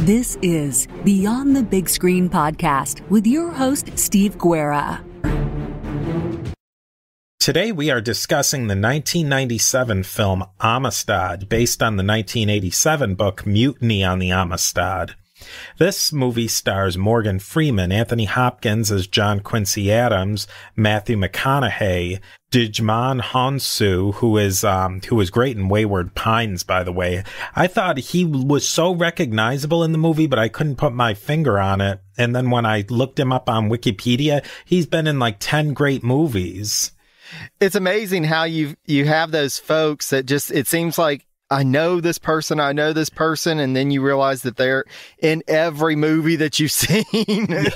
This is Beyond the Big Screen podcast with your host, Steve Guerra. Today we are discussing the 1997 film Amistad, based on the 1987 book Mutiny on the Amistad. This movie stars Morgan Freeman, Anthony Hopkins as John Quincy Adams, Matthew McConaughey, Djimon Hounsou, who is great in Wayward Pines, by the way. I thought he was so recognizable in the movie, but I couldn't put my finger on it. And then when I looked him up on Wikipedia, he's been in like 10 great movies. It's amazing how you have those folks that just, it seems like, I know this person, and then you realize that they're in every movie that you've seen.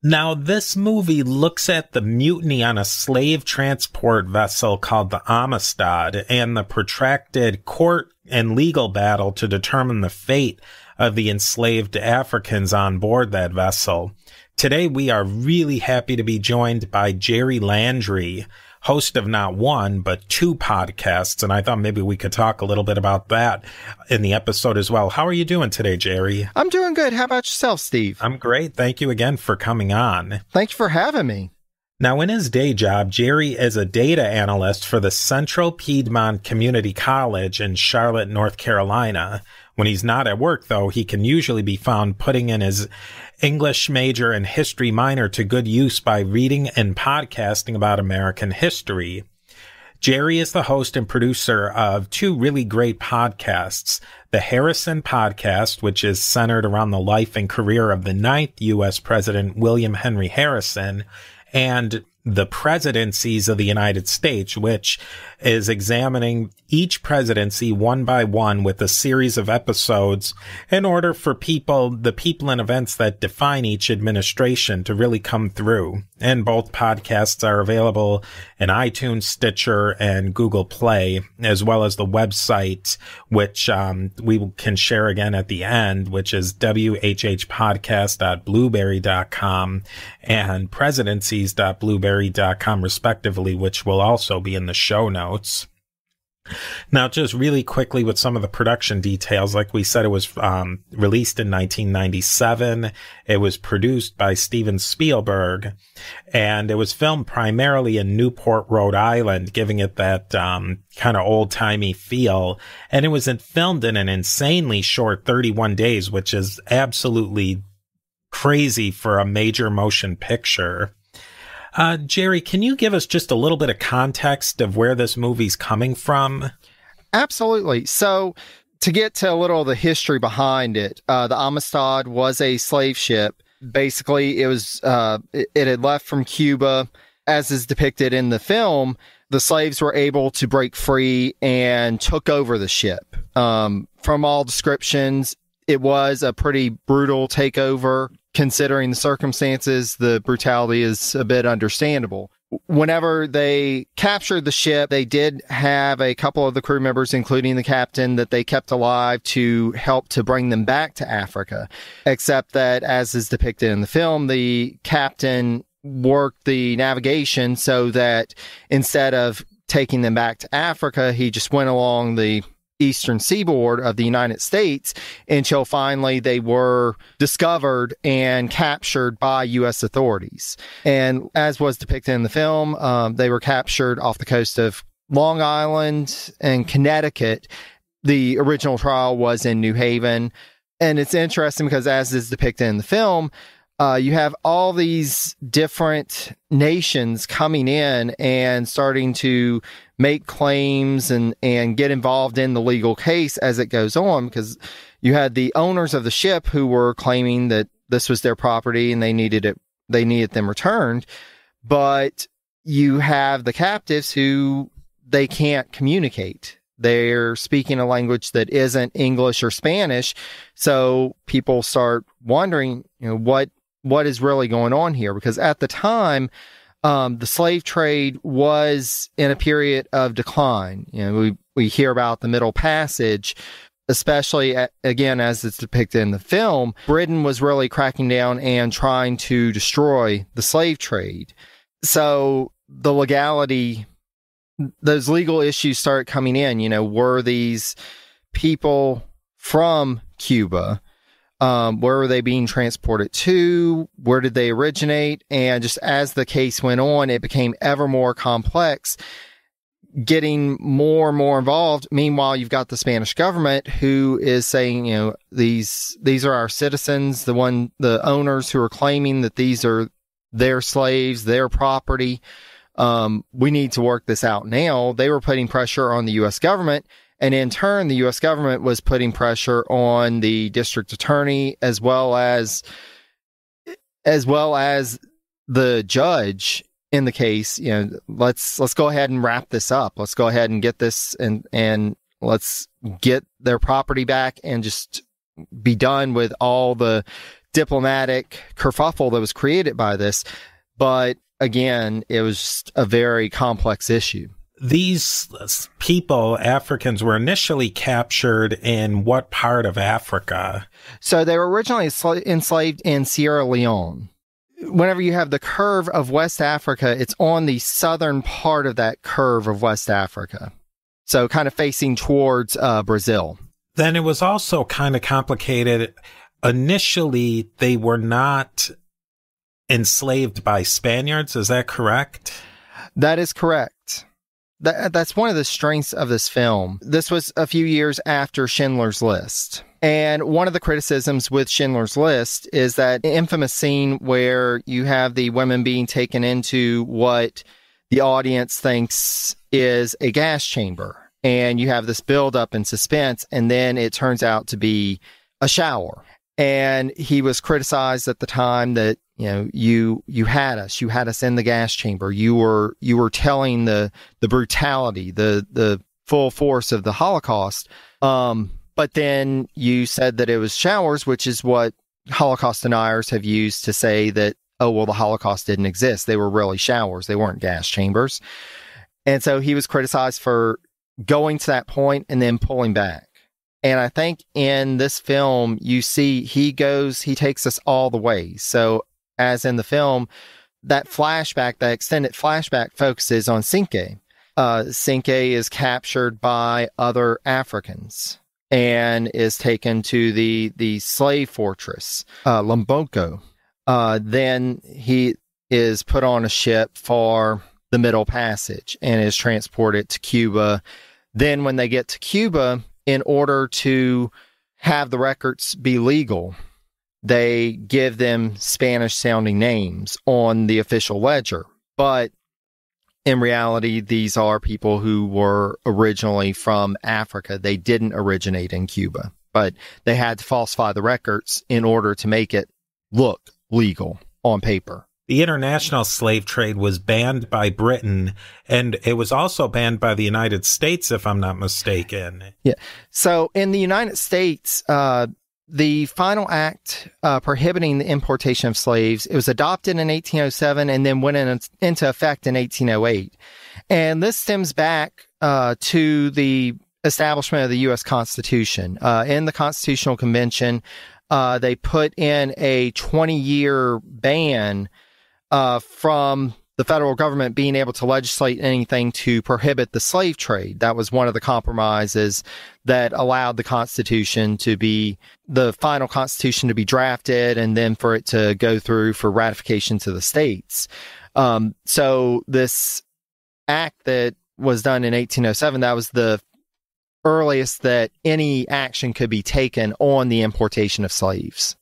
Now, this movie looks at the mutiny on a slave transport vessel called the Amistad and the protracted court and legal battle to determine the fate of the enslaved Africans on board that vessel. Today, we are really happy to be joined by Jerry Landry, host of not one, but two podcasts, and I thought maybe we could talk a little bit about that in the episode as well. How are you doing today, Jerry? I'm doing good. How about yourself, Steve? I'm great. Thank you again for coming on. Thanks for having me. Now, in his day job, Jerry is a data analyst for the Central Piedmont Community College in Charlotte, North Carolina. When he's not at work, though, he can usually be found putting in his English major and history minor to good use by reading and podcasting about American history. Jerry is the host and producer of two really great podcasts, the Harrison Podcast, which is centered around the life and career of the 9th U.S. President William Henry Harrison, and the Presidencies of the United States, which is examining each presidency one by one with a series of episodes in order for the people and events that define each administration to really come through. And both podcasts are available in iTunes, Stitcher, and Google Play, as well as the website, which we can share again at the end, which is whhpodcast.blueberry.com and presidencies.blueberry.com, respectively, which will also be in the show notes. Now, just really quickly with some of the production details, like we said, it was released in 1997. It was produced by Steven Spielberg, and it was filmed primarily in Newport, Rhode Island, giving it that kind of old-timey feel. And it was filmed in an insanely short 31 days, which is absolutely crazy for a major motion picture. Jerry, can you give us just a little bit of context of where this movie's coming from? Absolutely. So to get to a little of the history behind it, the Amistad was a slave ship. Basically, it was it had left from Cuba. As is depicted in the film, the slaves were able to break free and took over the ship. From all descriptions, it was a pretty brutal takeover. Considering the circumstances, the brutality is a bit understandable. Whenever they captured the ship, they did have a couple of the crew members, including the captain, that they kept alive to help to bring them back to Africa. Except that, as is depicted in the film, the captain worked the navigation so that instead of taking them back to Africa, he just went along the eastern seaboard of the United States until finally they were discovered and captured by U.S. authorities. And as was depicted in the film, they were captured off the coast of Long Island and Connecticut. The original trial was in New Haven. And it's interesting because, as is depicted in the film, you have all these different nations coming in and starting to make claims and get involved in the legal case as it goes on, because you had the owners of the ship who were claiming that this was their property and they needed them returned. But you have the captives who they can't communicate. They're speaking a language that isn't English or Spanish. So people start wondering, what is really going on here? Because at the time, the slave trade was in a period of decline. We hear about the Middle Passage, especially again, as it's depicted in the film. Britain was really cracking down and trying to destroy the slave trade. So the legality, those legal issues start coming in. Were these people from Cuba. Where were they being transported to? Where did they originate? And just as the case went on, it became ever more complex, getting more and more involved. Meanwhile, you've got the Spanish government who is saying, these are our citizens, the owners who are claiming that these are their slaves, their property. We need to work this out now. They were putting pressure on the U.S. government. And in turn, the U.S. government was putting pressure on the district attorney as well as the judge in the case. Let's go ahead and wrap this up. Let's go ahead and get this and let's get their property back and just be done with all the diplomatic kerfuffle that was created by this. But again, it was just a very complex issue. These people, Africans, were initially captured in what part of Africa? So they were originally enslaved in Sierra Leone. Whenever you have the curve of West Africa, it's on the southern part of that curve of West Africa. So kind of facing towards Brazil. Then it was also kind of complicated. Initially, they were not enslaved by Spaniards. Is that correct? That is correct. That's one of the strengths of this film. This was a few years after Schindler's List. And one of the criticisms with Schindler's List is that infamous scene where you have the women being taken into what the audience thinks is a gas chamber. And you have this buildup and suspense, and then it turns out to be a shower. And he was criticized at the time that, you had us in the gas chamber. You were telling the brutality, the full force of the Holocaust. But then you said that it was showers, which is what Holocaust deniers have used to say that, oh, well, the Holocaust didn't exist. They were really showers. They weren't gas chambers. And so he was criticized for going to that point and then pulling back. And I think in this film, you see he takes us all the way. So as in the film, that extended flashback focuses on Cinque. Cinque is captured by other Africans and is taken to the slave fortress, Lomboko. Then he is put on a ship for the Middle Passage and is transported to Cuba. Then when they get to Cuba, in order to have the records be legal, they give them Spanish-sounding names on the official ledger. But in reality, these are people who were originally from Africa. They didn't originate in Cuba, but they had to falsify the records in order to make it look legal on paper. The international slave trade was banned by Britain, and it was also banned by the United States, if I'm not mistaken. Yeah. So in the United States, the final act prohibiting the importation of slaves, it was adopted in 1807 and then went into effect in 1808. And this stems back to the establishment of the U.S. Constitution. In the Constitutional Convention, they put in a 20-year ban from the federal government being able to legislate anything to prohibit the slave trade. That was one of the compromises that allowed the final Constitution to be drafted and then for it to go through for ratification to the states. So this act that was done in 1807, that was the earliest that any action could be taken on the importation of slaves.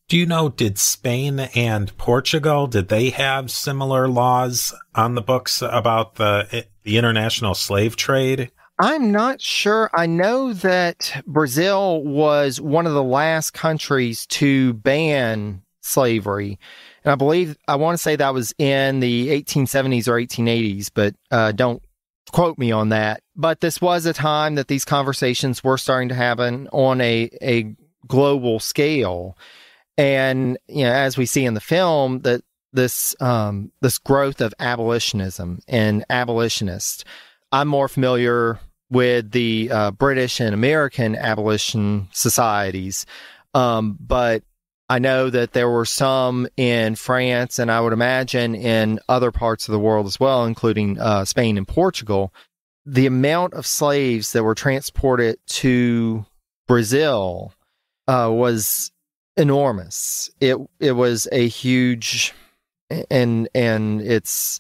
Do you know, did Spain and Portugal, did they have similar laws on the books about the international slave trade? I'm not sure. I know that Brazil was one of the last countries to ban slavery. And I want to say that was in the 1870s or 1880s, but don't quote me on that. But this was a time that these conversations were starting to happen on a global scale. And, as we see in the film, that this growth of abolitionism and abolitionists, I'm more familiar with the British and American abolition societies. But I know that there were some in France, and I would imagine in other parts of the world as well, including Spain and Portugal. The amount of slaves that were transported to Brazil was enormous. It was a huge, and it's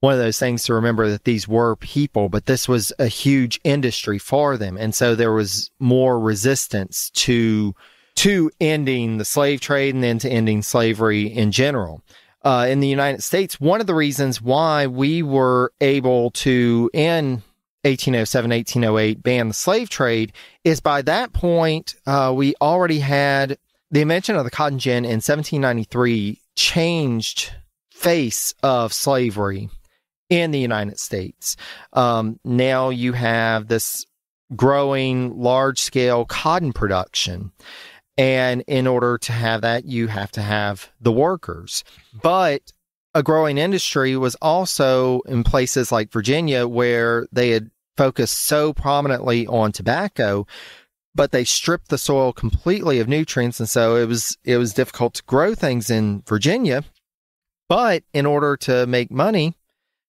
one of those things to remember that these were people, but this was a huge industry for them. And so there was more resistance to ending the slave trade and then to ending slavery in general. In the United States, one of the reasons why we were able to, in 1807, 1808, ban the slave trade is by that point, we already had the invention of the cotton gin in 1793 changed face of slavery in the United States. Now you have this growing large-scale cotton production. And in order to have that, you have to have the workers. But a growing industry was also in places like Virginia where they had focused so prominently on tobacco, but they stripped the soil completely of nutrients. And so it was difficult to grow things in Virginia. But in order to make money,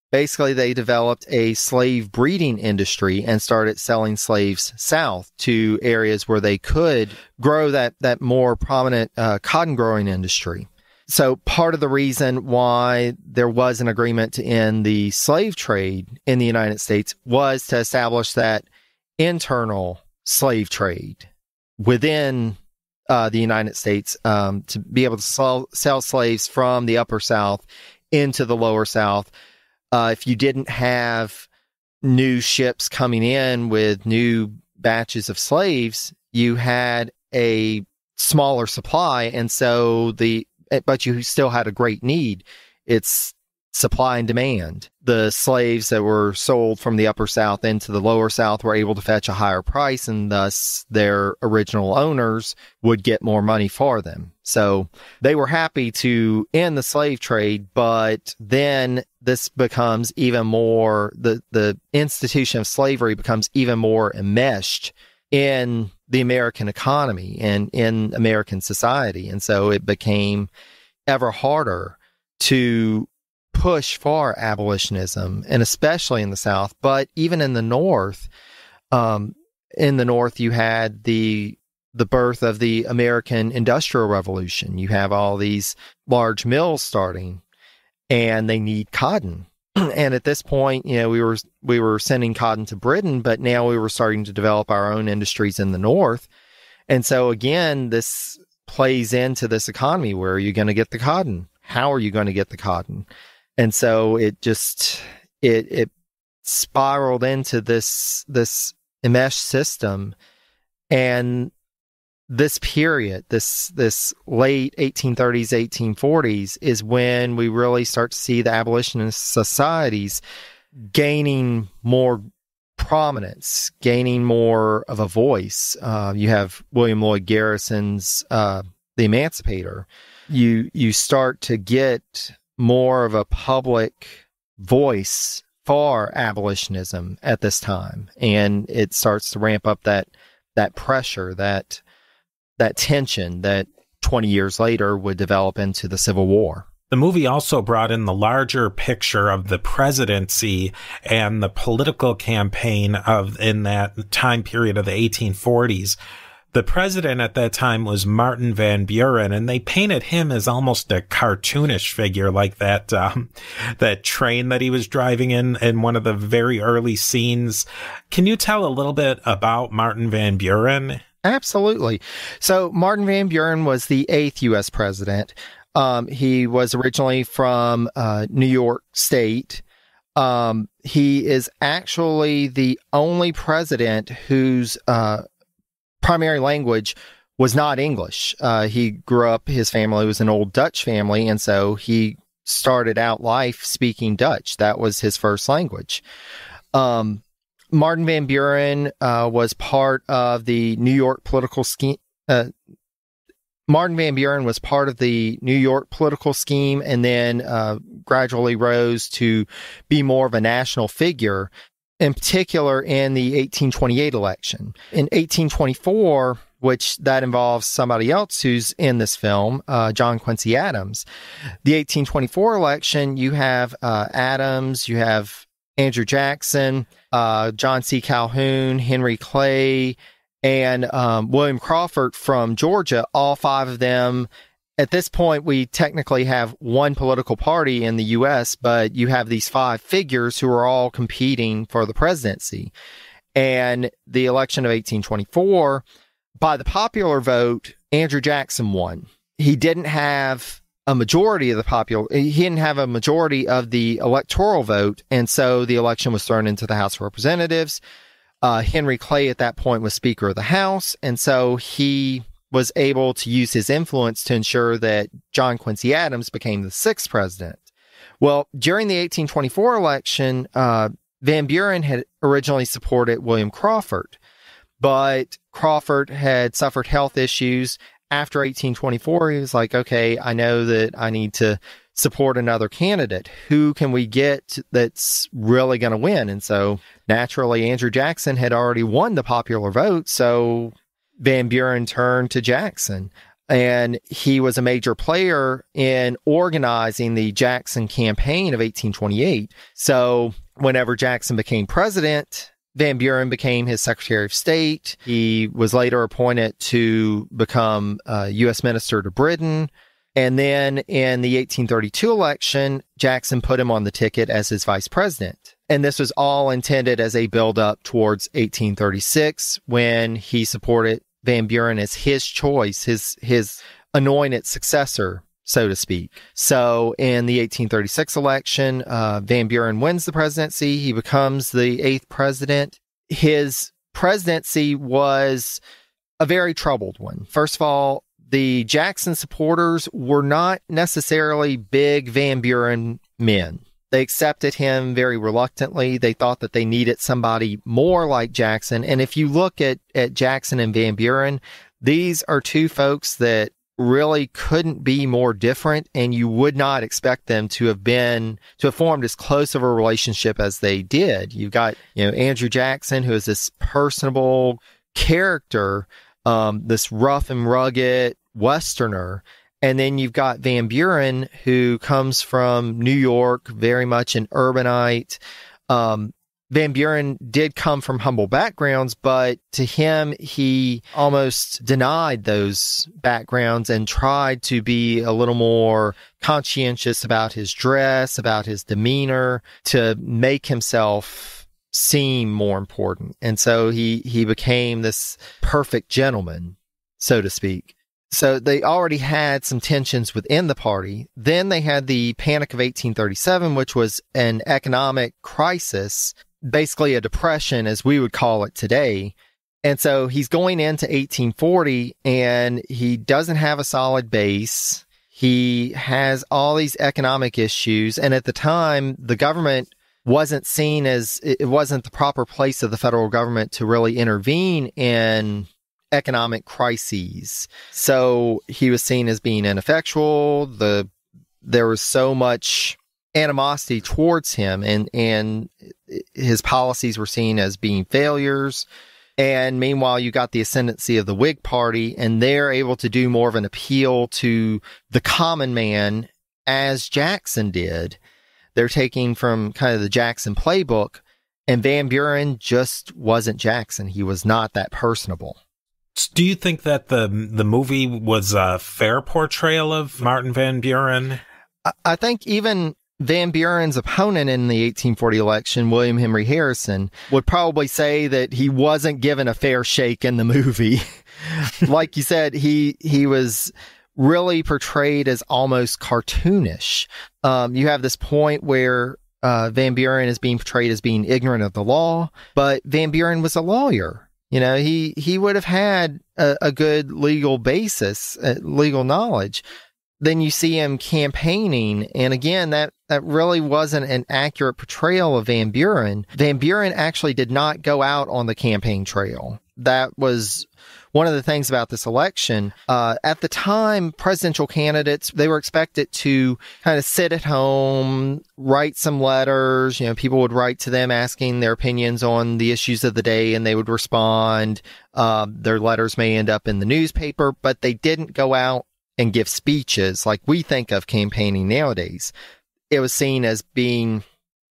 basically they developed a slave breeding industry and started selling slaves south to areas where they could grow that more prominent cotton growing industry. So part of the reason why there was an agreement to end the slave trade in the United States was to establish that internal slave trade within the United States, to be able to sell slaves from the upper South into the lower South. If you didn't have new ships coming in with new batches of slaves, you had a smaller supply, and so but you still had a great need. It's supply and demand. The slaves that were sold from the upper South into the lower South were able to fetch a higher price, and thus their original owners would get more money for them. So they were happy to end the slave trade, but then this becomes even more, the institution of slavery becomes even more enmeshed in the American economy and in American society. And so it became ever harder to push for abolitionism, and especially in the South, but even in the North. In the North, you had the birth of the American Industrial Revolution. You have all these large mills starting, and they need cotton. And at this point, we were sending cotton to Britain, but now we were starting to develop our own industries in the North. And so again, this plays into this economy. Where are you going to get the cotton? How are you going to get the cotton? And so it spiraled into this enmeshed system. And this period, this late 1830s, 1840s, is when we really start to see the abolitionist societies gaining more prominence, gaining more of a voice. You have William Lloyd Garrison's The Emancipator. You start to get more of a public voice for abolitionism at this time, and it starts to ramp up that pressure, that tension that 20 years later would develop into the Civil War. The movie also brought in the larger picture of the presidency and the political campaign in that time period of the 1840s. The president at that time was Martin Van Buren, and they painted him as almost a cartoonish figure, like that train that he was driving in one of the very early scenes. Can you tell a little bit about Martin Van Buren? Absolutely. So Martin Van Buren was the 8th U.S. president. He was originally from New York State. He is actually the only president whose primary language was not English. He grew up, his family was an old Dutch family, and so he started out life speaking Dutch. That was his first language. Martin Van Buren was part of the New York political scheme. Martin Van Buren was part of the New York political scheme, and then gradually rose to be more of a national figure, in particular in the 1828 election. In 1824, which that involves somebody else who's in this film, John Quincy Adams. The 1824 election, you have Adams, you have Andrew Jackson, John C. Calhoun, Henry Clay, and William Crawford from Georgia. All five of them. At this point, we technically have one political party in the U.S., but you have these five figures who are all competing for the presidency. And the election of 1824, by the popular vote, Andrew Jackson won. He didn't have a majority of the electoral vote, and so the election was thrown into the House of Representatives. Henry Clay at that point was Speaker of the House, and so he was able to use his influence to ensure that John Quincy Adams became the sixth president. Well, during the 1824 election, Van Buren had originally supported William Crawford, but Crawford had suffered health issues. After 1824, he was like, okay, I know that I need to support another candidate. Who can we get that's really going to win? And so naturally, Andrew Jackson had already won the popular vote, so Van Buren turned to Jackson. And he was a major player in organizing the Jackson campaign of 1828. So whenever Jackson became president, Van Buren became his Secretary of State. He was later appointed to become U.S. Minister to Britain. And then in the 1832 election, Jackson put him on the ticket as his vice president. And this was all intended as a build-up towards 1836, when he supported Van Buren as his choice, his anointed successor, so to speak. So in the 1836 election, Van Buren wins the presidency. He becomes the eighth president. His presidency was a very troubled one. First of all, the Jackson supporters were not necessarily big Van Buren men. They accepted him very reluctantly. They thought that they needed somebody more like Jackson. And if you look at Jackson and Van Buren, these are two folks that really couldn't be more different, and you would not expect them to have formed as close of a relationship as they did. You've got, Andrew Jackson, who is this personable character, this rough and rugged Westerner. And then you've got Van Buren, who comes from New York, very much an urbanite. Van Buren did come from humble backgrounds, but to him, he almost denied those backgrounds and tried to be a little more conscientious about his dress, about his demeanor, to make himself seem more important. And so he became this perfect gentleman, so to speak. So they already had some tensions within the party. Then they had the Panic of 1837, which was an economic crisis, basically a depression, as we would call it today. And so he's going into 1840, and he doesn't have a solid base. He has all these economic issues. And at the time, the government wasn't seen as, it wasn't the proper place of the federal government to really intervene in economic crises. So he was seen as being ineffectual. There was so much animosity towards him, and his policies were seen as being failures. And meanwhile, you got the ascendancy of the Whig Party, and they're able to do more of an appeal to the common man, as Jackson did. They're taking from kind of the Jackson playbook, and Van Buren just wasn't Jackson. He was not that personable. Do you think that the movie was a fair portrayal of Martin Van Buren? I think even Van Buren's opponent in the 1840 election, William Henry Harrison, would probably say that he wasn't given a fair shake in the movie. Like you said, he was really portrayed as almost cartoonish. You have this point where Van Buren is being portrayed as being ignorant of the law, but Van Buren was a lawyer. He would have had a good legal basis, legal knowledge. Then you see him campaigning, and again, that really wasn't an accurate portrayal of Van Buren. Van Buren actually did not go out on the campaign trail. That was one of the things about this election. At the time, presidential candidates, they were expected to kind of sit at home, write some letters. People would write to them asking their opinions on the issues of the day, and they would respond. Their letters may end up in the newspaper, but they didn't go out and give speeches like we think of campaigning nowadays. It was seen as being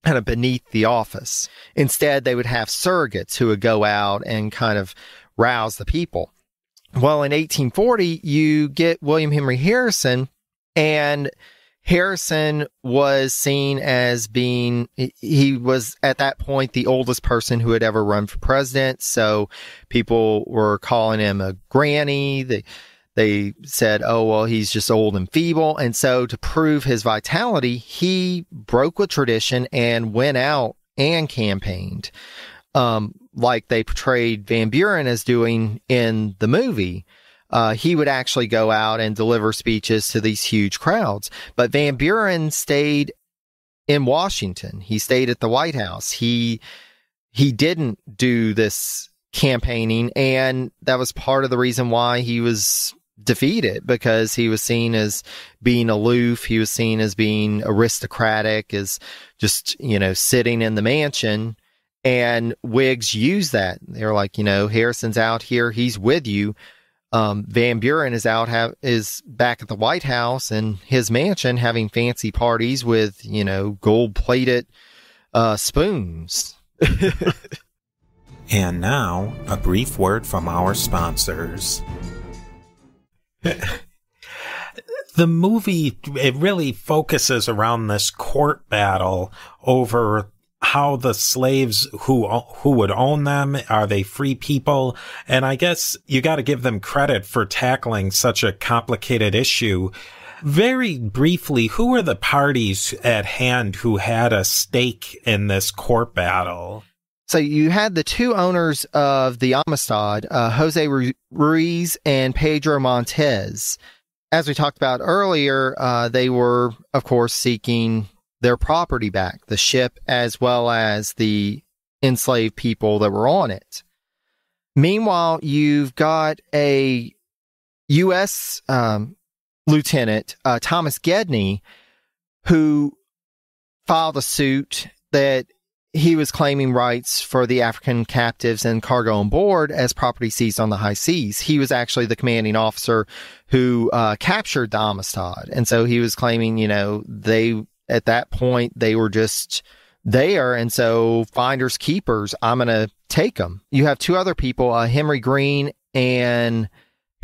kind of beneath the office. Instead, they would have surrogates who would go out and kind of rouse the people. Well, in 1840, you get William Henry Harrison, and Harrison was seen as being, he was at that point the oldest person who had ever run for president. So people were calling him a granny. They said, oh, well, he's just old and feeble. And so to prove his vitality, he broke with tradition and went out and campaigned, like they portrayed Van Buren as doing in the movie. He would actually go out and deliver speeches to these huge crowds. But Van Buren stayed in Washington. He stayed at the White House. He didn't do this campaigning, and that was part of the reason why he was defeated, because he was seen as being aloof. He was seen as being aristocratic, as just, sitting in the mansion. And Whigs used that. They're like, Harrison's out here. He's with you. Van Buren is is back at the White House and his mansion having fancy parties with, gold-plated spoons. And now, a brief word from our sponsors. The movie, it really focuses around this court battle over how the slaves who would own them, are they free people? And I guess you got to give them credit for tackling such a complicated issue. Very briefly, who were the parties at hand who had a stake in this court battle? So you had the two owners of the Amistad, Jose Ruiz and Pedro Montez. As we talked about earlier, they were, of course, seeking their property back, the ship as well as the enslaved people that were on it. Meanwhile, you've got a U.S. Lieutenant, Thomas Gedney, who filed a suit that he was claiming rights for the African captives and cargo on board as property seized on the high seas. He was actually the commanding officer who captured the Amistad. And so he was claiming, at that point, they were just there. And so finders keepers, I'm going to take them. You have two other people, Henry Green and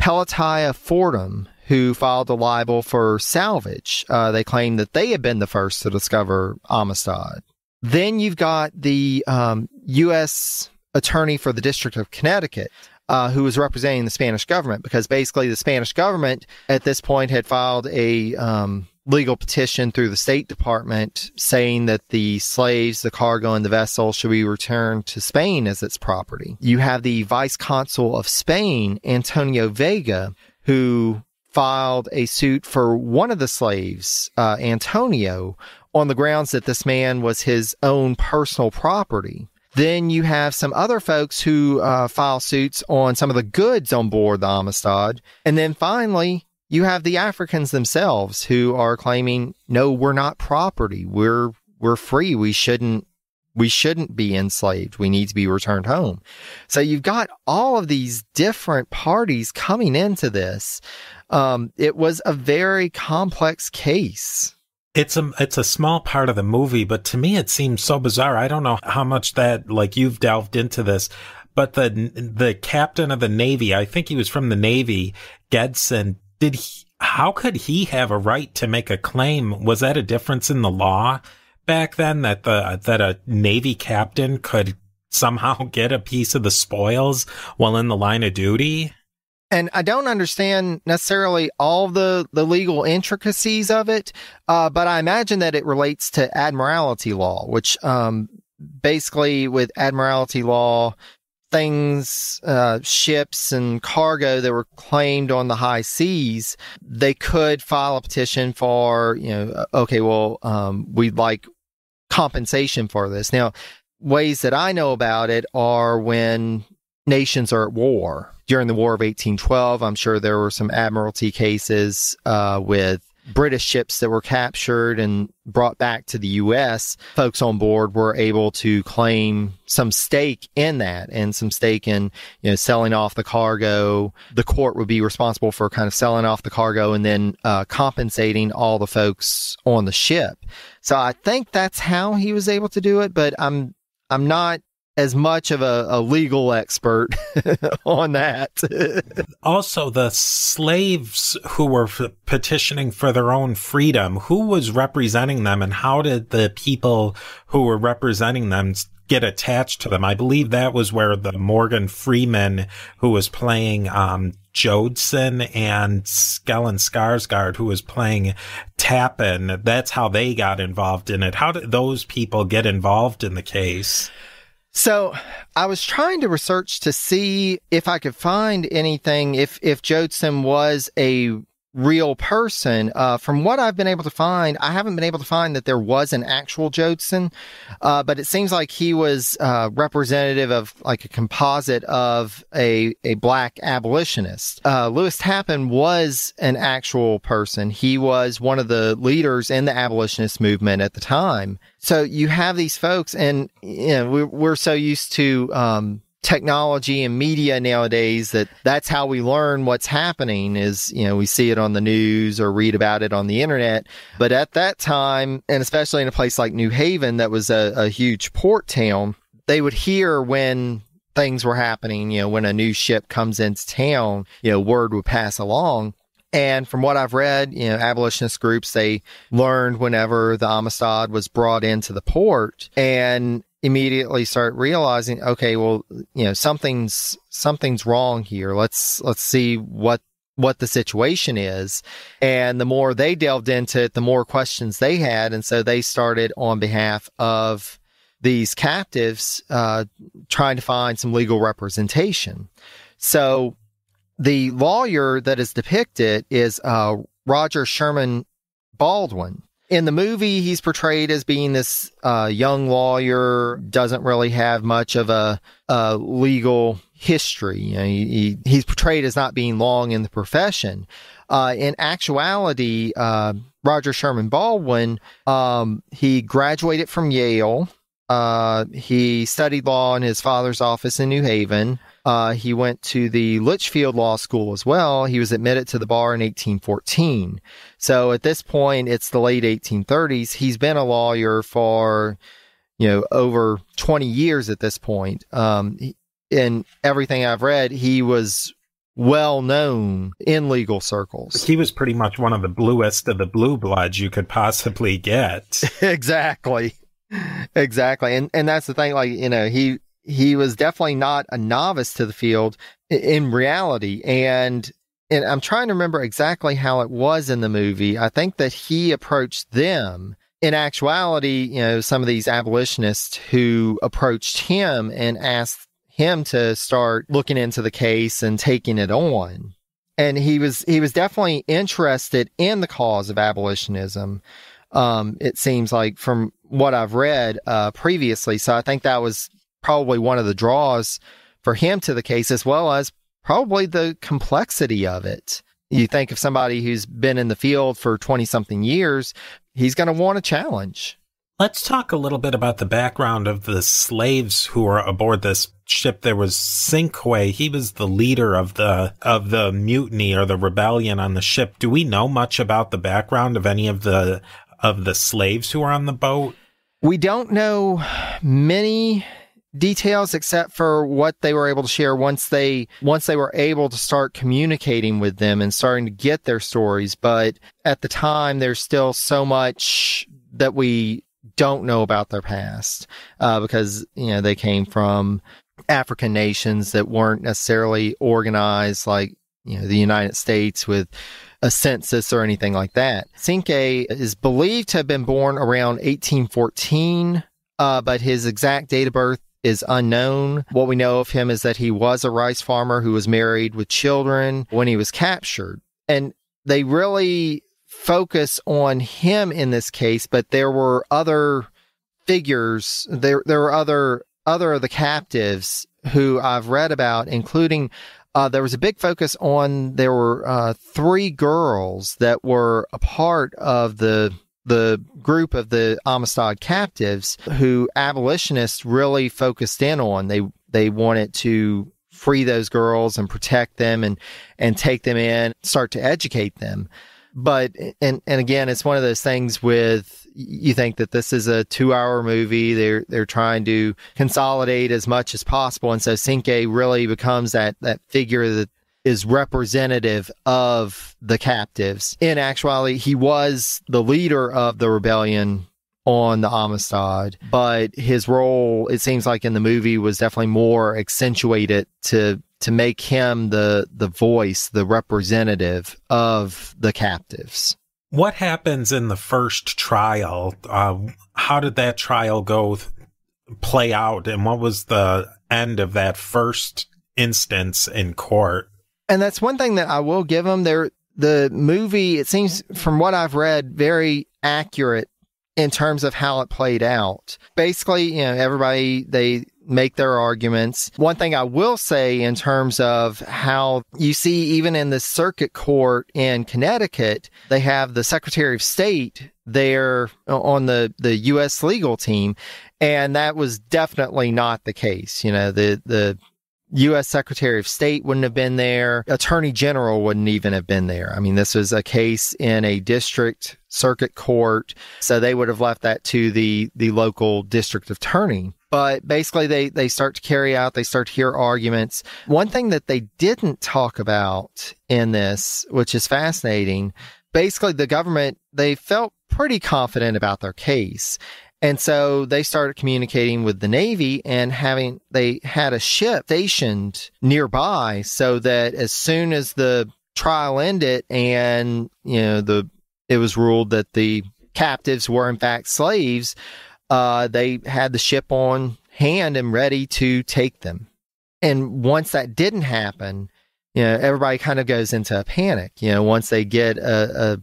Pelatiah Fordham, who filed a libel for salvage. They claimed that they had been the first to discover Amistad. Then you've got the U.S. attorney for the District of Connecticut, who was representing the Spanish government, because basically the Spanish government at this point had filed a legal petition through the State Department saying that the slaves, the cargo, and the vessel should be returned to Spain as its property. You have the Vice Consul of Spain, Antonio Vega, who filed a suit for one of the slaves, Antonio, on the grounds that this man was his own personal property. Then you have some other folks who file suits on some of the goods on board the Amistad. And then finally, you have the Africans themselves who are claiming, no, we're not property. We're free. We shouldn't be enslaved. We need to be returned home. So you've got all of these different parties coming into this. It was a very complex case. It's a small part of the movie, but to me it seems so bizarre. I don't know how much that, you've delved into this, but the captain of the Navy, I think he was from the Navy, Gedson, how could he have a right to make a claim? Was that a difference in the law back then, that a Navy captain could somehow get a piece of the spoils while in the line of duty? And I don't understand necessarily all the legal intricacies of it, but I imagine that it relates to admiralty law, which basically with admiralty law, things, ships and cargo that were claimed on the high seas, they could file a petition for, we'd like compensation for this. Now, ways that I know about it are when nations are at war. During the War of 1812, I'm sure there were some admiralty cases with British ships that were captured and brought back to the U.S. Folks on board were able to claim some stake in that, and some stake in, selling off the cargo. The court would be responsible for kind of selling off the cargo and then compensating all the folks on the ship. So I think that's how he was able to do it, but I'm not as much of a legal expert on that. Also, the slaves who were petitioning for their own freedom, who was representing them, and how did the people who were representing them get attached to them? I believe that was where the Morgan Freeman, who was playing Jodson, and Stellan Skarsgård, who was playing Tappan, that's how they got involved in it. How did those people get involved in the case? So I was trying to research to see if I could find anything, if Jodson was a real person. From what I've been able to find, I haven't been able to find that there was an actual Jodson, but it seems like he was representative of like a composite of a black abolitionist. Lewis Tappan was an actual person. He was one of the leaders in the abolitionist movement at the time. So you have these folks, and we're so used to technology and media nowadays that's how we learn what's happening is, we see it on the news or read about it on the internet. But at that time, and especially in a place like New Haven, that was a huge port town, they would hear when things were happening, when a new ship comes into town, word would pass along. And from what I've read, abolitionist groups, they learned whenever the Amistad was brought into the port and immediately start realizing, okay, well, something's wrong here. Let's see what the situation is. And the more they delved into it, the more questions they had. And so they started on behalf of these captives, trying to find some legal representation. So the lawyer that is depicted is Roger Sherman Baldwin. In the movie, he's portrayed as being this young lawyer, doesn't really have much of a legal history. He's portrayed as not being long in the profession. In actuality, Roger Sherman Baldwin, he graduated from Yale. He studied law in his father's office in New Haven. He went to the Litchfield Law School as well. He was admitted to the bar in 1814. So at this point, it's the late 1830s. He's been a lawyer for, over 20 years at this point. In everything I've read, he was well known in legal circles. He was pretty much one of the bluest of the blue bloods you could possibly get. Exactly. And that's the thing, he was definitely not a novice to the field in reality. And I'm trying to remember exactly how it was in the movie. I think that he approached them. In actuality, some of these abolitionists who approached him and asked him to start looking into the case and taking it on. And he was definitely interested in the cause of abolitionism. It seems like from what I've read previously. So I think that was probably one of the draws for him to the case, as well as probably the complexity of it. You think of somebody who's been in the field for 20-something years, he's going to want a challenge. Let's talk a little bit about the background of the slaves who were aboard this ship. There was Cinque. He was the leader of the mutiny or the rebellion on the ship. Do we know much about the background of any of the slaves who were on the boat? We don't know many details except for what they were able to share once they were able to start communicating with them and starting to get their stories. But at the time, there's still so much that we don't know about their past, because, they came from African nations that weren't necessarily organized like, the United States with a census or anything like that. Cinque is believed to have been born around 1814, but his exact date of birth is unknown. What we know of him is that he was a rice farmer who was married with children when he was captured. And they really focus on him in this case, but there were other figures. There were other of the captives who I've read about, including there was a big focus on, there were 3 girls that were a part of the group of the Amistad captives who abolitionists really focused in on. They wanted to free those girls and protect them and take them in, start to educate them. But, and again, it's one of those things with, you think that this is a 2-hour movie. They're trying to consolidate as much as possible. And so Cinque really becomes that figure that is representative of the captives. In actuality, he was the leader of the rebellion on the Amistad, but his role, it seems like in the movie, was definitely more accentuated to make him the voice, the representative of the captives. What happens in the first trial? How did that trial play out, and what was the end of that first instance in court? And that's one thing that I will give them. The movie, it seems from what I've read, very accurate in terms of how it played out. Basically, everybody, they make their arguments. One thing I will say in terms of how you see, even in the circuit court in Connecticut, they have the Secretary of State there on the U.S. legal team. And that was definitely not the case. The U.S. Secretary of State wouldn't have been there. Attorney General wouldn't even have been there. I mean, this was a case in a district circuit court, so they would have left that to the local district attorney. But basically, they start to hear arguments. One thing that they didn't talk about in this, which is fascinating, basically the government, they felt pretty confident about their case. And so they started communicating with the Navy, and they had a ship stationed nearby so that as soon as the trial ended and, it was ruled that the captives were in fact slaves, they had the ship on hand and ready to take them. And once that didn't happen, everybody kind of goes into a panic. Once they get a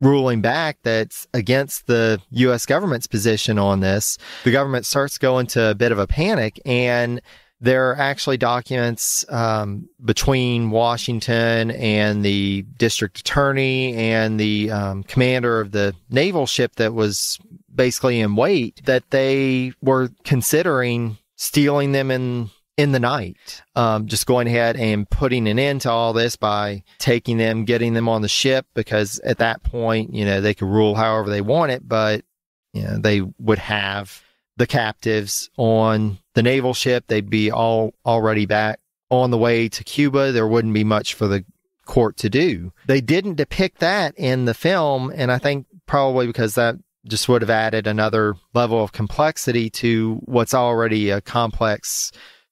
ruling back that's against the U.S. government's position on this, the government starts going to a bit of a panic. And there are actually documents between Washington and the district attorney and the commander of the naval ship that was basically in wait, that they were considering stealing them in the night, just going ahead and putting an end to all this by taking them, getting them on the ship, because at that point, they could rule however they want it, but, they would have the captives on the naval ship. They'd be already back on the way to Cuba. There wouldn't be much for the court to do. They didn't depict that in the film, and I think probably because that just would have added another level of complexity to what's already a complex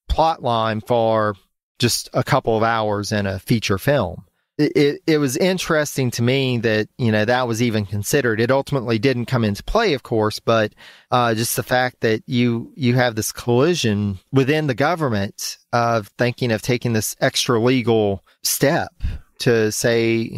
plot line for just a couple of hours in a feature film. It was interesting to me that, that was even considered. It ultimately didn't come into play, of course, but just the fact that you have this collision within the government of thinking of taking this extra legal step to say,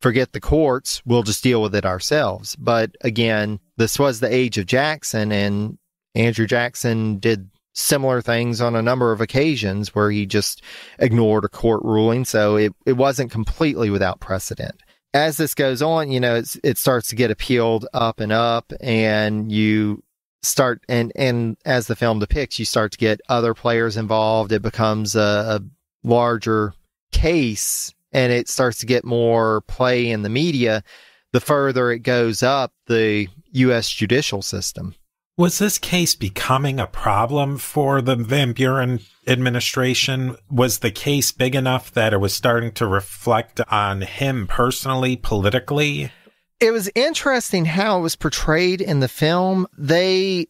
forget the courts, we'll just deal with it ourselves. But again, this was the age of Jackson, and Andrew Jackson did similar things on a number of occasions where he just ignored a court ruling. So it wasn't completely without precedent. As this goes on, it starts to get appealed up and up, and you start, and as the film depicts, you start to get other players involved. It becomes a larger case, and it starts to get more play in the media the further it goes up the U.S. judicial system. Was this case becoming a problem for the Van Buren administration? Was the case big enough that it was starting to reflect on him personally, politically? It was interesting how it was portrayed in the film. I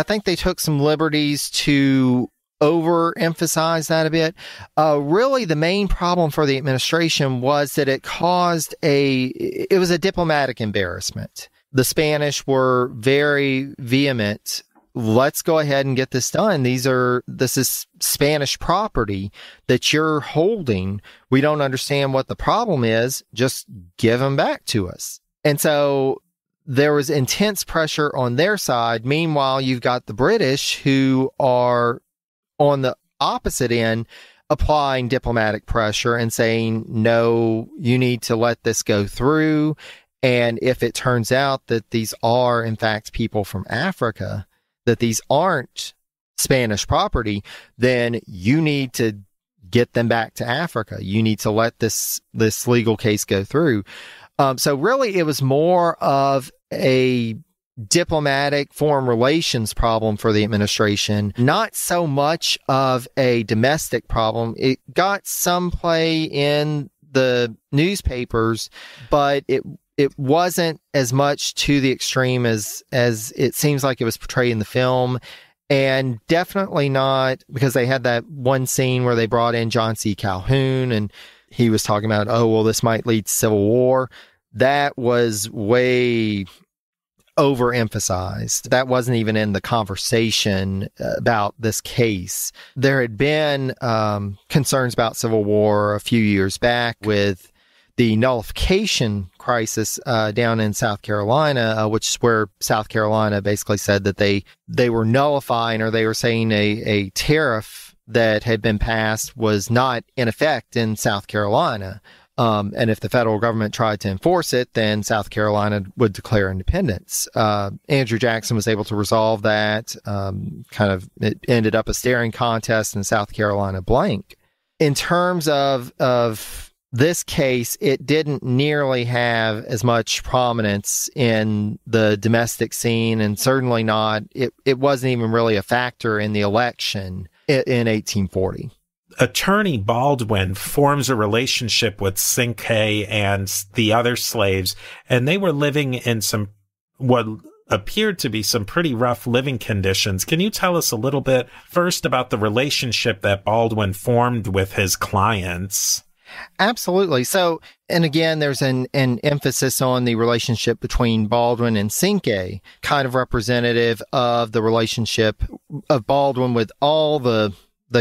think they took some liberties to overemphasize that a bit. Really, the main problem for the administration was that it was a diplomatic embarrassment. The Spanish were very vehement. Let's go ahead and get this done. This is Spanish property that you're holding. We don't understand what the problem is. Just give them back to us. And so there was intense pressure on their side. Meanwhile, you've got the British who are on the opposite end, applying diplomatic pressure and saying, no, you need to let this go through. And if it turns out that these are, in fact, people from Africa, that these aren't Spanish property, then you need to get them back to Africa. You need to let this legal case go through. So really, it was more of a diplomatic foreign relations problem for the administration, not so much of a domestic problem. It got some play in the newspapers, but it wasn't as much to the extreme as it seems like it was portrayed in the film. And definitely not because they had that one scene where they brought in John C. Calhoun and he was talking about, oh, well, this might lead to civil war. That was way overemphasized. That wasn't even in the conversation about this case. There had been concerns about civil war a few years back with the nullification crisis down in South Carolina, which is where South Carolina basically said that they were nullifying, or they were saying a tariff that had been passed was not in effect in South Carolina. And if the federal government tried to enforce it, then South Carolina would declare independence. Andrew Jackson was able to resolve that. It ended up a staring contest and South Carolina blank. In terms of this case, it didn't nearly have as much prominence in the domestic scene, and certainly not, it wasn't even really a factor in the election in 1840. Attorney Baldwin forms a relationship with Cinque and the other slaves, and they were living in some what appeared to be some pretty rough living conditions. Can you tell us a little bit first about the relationship that Baldwin formed with his clients? Absolutely. So, and again, there's an emphasis on the relationship between Baldwin and Cinque, kind of representative of the relationship of Baldwin with all the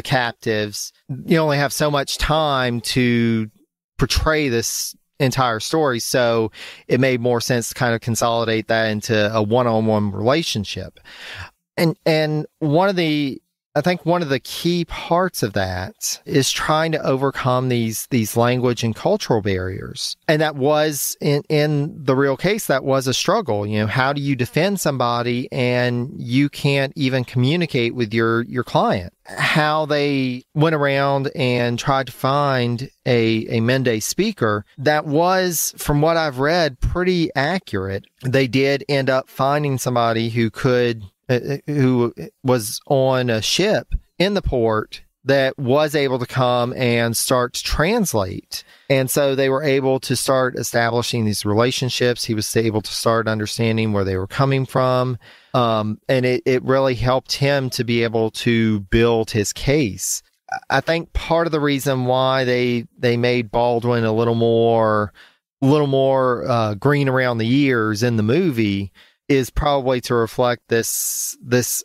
captives. You only have so much time to portray this entire story, so it made more sense to kind of consolidate that into a one-on-one relationship. And I think one of the key parts of that is trying to overcome these language and cultural barriers. And that was, in the real case, that was a struggle. You know, how do you defend somebody and you can't even communicate with your client? How they went around and tried to find a Mende speaker that was, from what I've read, pretty accurate. They did end up finding somebody who was on a ship in the port that was able to come and start to translate. And so they were able to start establishing these relationships. He was able to start understanding where they were coming from. And it really helped him to be able to build his case. I think part of the reason why they made Baldwin a little more green around the ears in the movie is probably to reflect this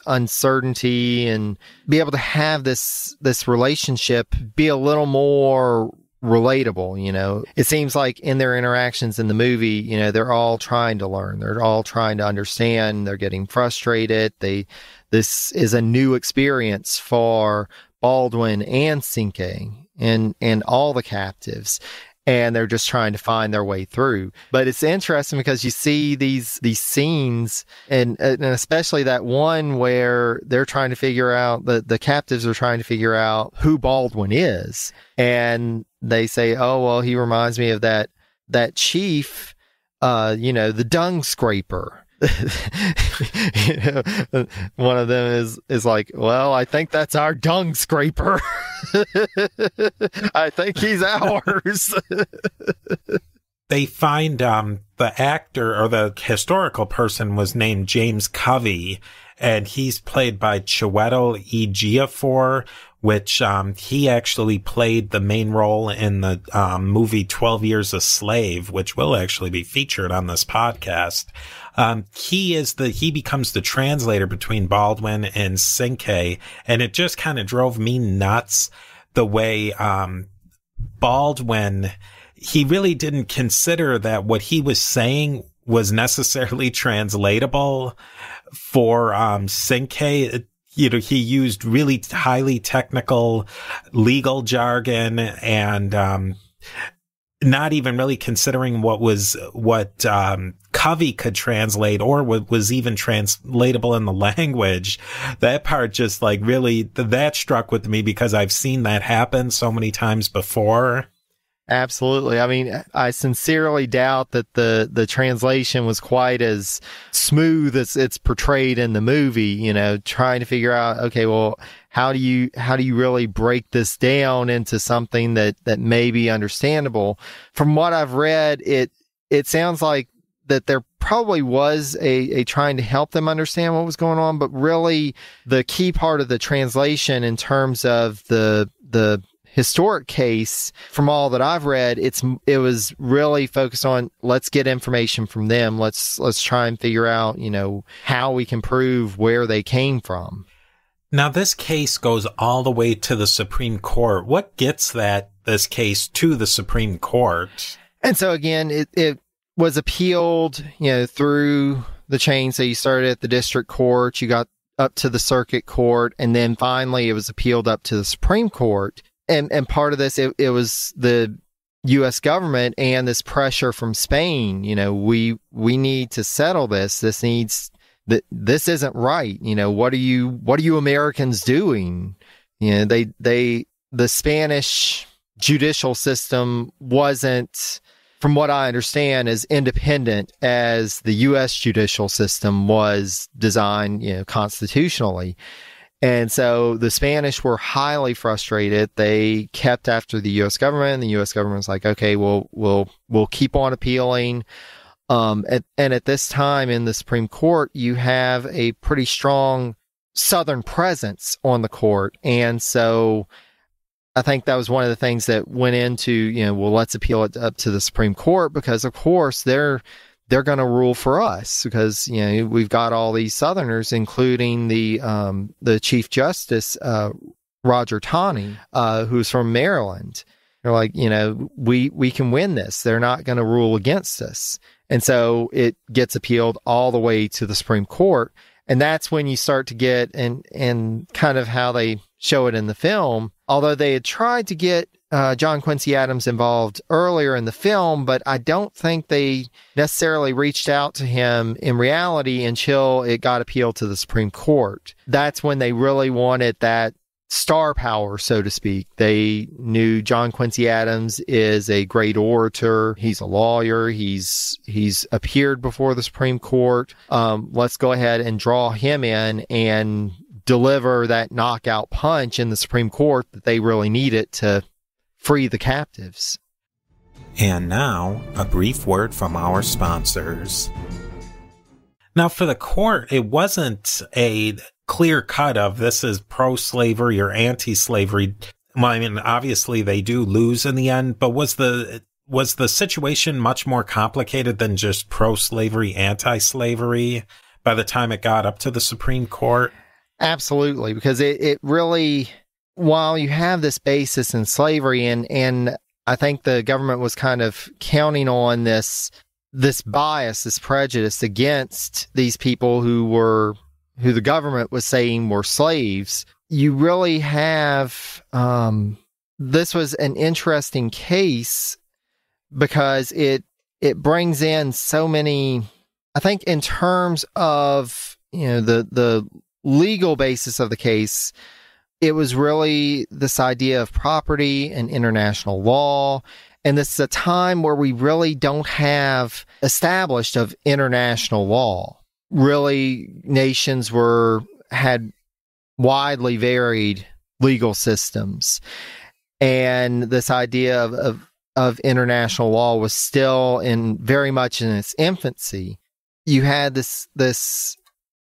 uncertainty and be able to have this relationship be a little more relatable. You know, it seems like in their interactions in the movie, you know, they're all trying to learn, they're all trying to understand, they're getting frustrated. This is a new experience for Baldwin and Cinque and all the captives. And they're just trying to find their way through. But it's interesting because you see these scenes, and especially that one where they're trying to figure out, the captives are trying to figure out who Baldwin is. And they say, oh, well, he reminds me of that chief, the dung scraper. You know, one of them is like, well, I think that's our dung scraper. I think he's ours. They find the actor, or the historical person, was named James Covey, and he's played by Chiwetel Ejiofor, which he actually played the main role in the movie 12 Years a Slave, which will actually be featured on this podcast. He becomes the translator between Baldwin and Cinque, and it just kind of drove me nuts the way Baldwin, he really didn't consider that what he was saying was necessarily translatable for Cinque. You know, he used really highly technical legal jargon and not even really considering what Covey could translate or what was even translatable in the language. That part just that struck with me because I've seen that happen so many times before. Absolutely. I mean, I sincerely doubt that the translation was quite as smooth as it's portrayed in the movie, trying to figure out, okay, well, how do you really break this down into something that may be understandable? From what I've read, it sounds like that there probably was a trying to help them understand what was going on, but really the key part of the translation in terms of the historic case, from all that I've read, it was really focused on, let's get information from them. Let's try and figure out, how we can prove where they came from. Now, this case goes all the way to the Supreme Court. What gets this case to the Supreme Court? And so again, it was appealed, through the chain. So you started at the district court, you got up to the circuit court, and then finally it was appealed up to the Supreme Court. And part of this, it was the U.S. government and this pressure from Spain. We need to settle this. This isn't right. What are you Americans doing? The Spanish judicial system wasn't, from what I understand, as independent as the U.S. judicial system was designed, constitutionally. And so the Spanish were highly frustrated. They kept after the U.S. government. The U.S. government was like, okay, we'll keep on appealing. And at this time in the Supreme Court, you have a pretty strong Southern presence on the court. And so I think that was one of the things that went into, let's appeal it up to the Supreme Court, because of course they're going to rule for us, because, we've got all these Southerners, including the Chief Justice, Roger Taney, who's from Maryland. They're like, we can win this. They're not going to rule against us. And so it gets appealed all the way to the Supreme Court. And that's when you start to get, and kind of how they show it in the film, although they had tried to get John Quincy Adams involved earlier in the film, but I don't think they necessarily reached out to him in reality until it got appealed to the Supreme Court. That's when they really wanted that star power, so to speak. They knew John Quincy Adams is a great orator. He's a lawyer. He's appeared before the Supreme Court. Let's go ahead and draw him in and deliver that knockout punch in the Supreme Court that they really needed to free the captives. And now, a brief word from our sponsors. Now, for the court, it wasn't a clear cut of this is pro-slavery or anti-slavery. Well, I mean, obviously they do lose in the end, but was the situation much more complicated than just pro-slavery, anti-slavery by the time it got up to the Supreme Court? Absolutely, because it really, while you have this basis in slavery, and I think the government was kind of counting on this bias, this prejudice against these people who the government was saying were slaves, you really have, this was an interesting case because it brings in so many, I think in terms of, the legal basis of the case, it was really this idea of property and international law. And this is a time where we really don't have established of international law. Really, nations had widely varied legal systems. And this idea of international law was still very much in its infancy. You had this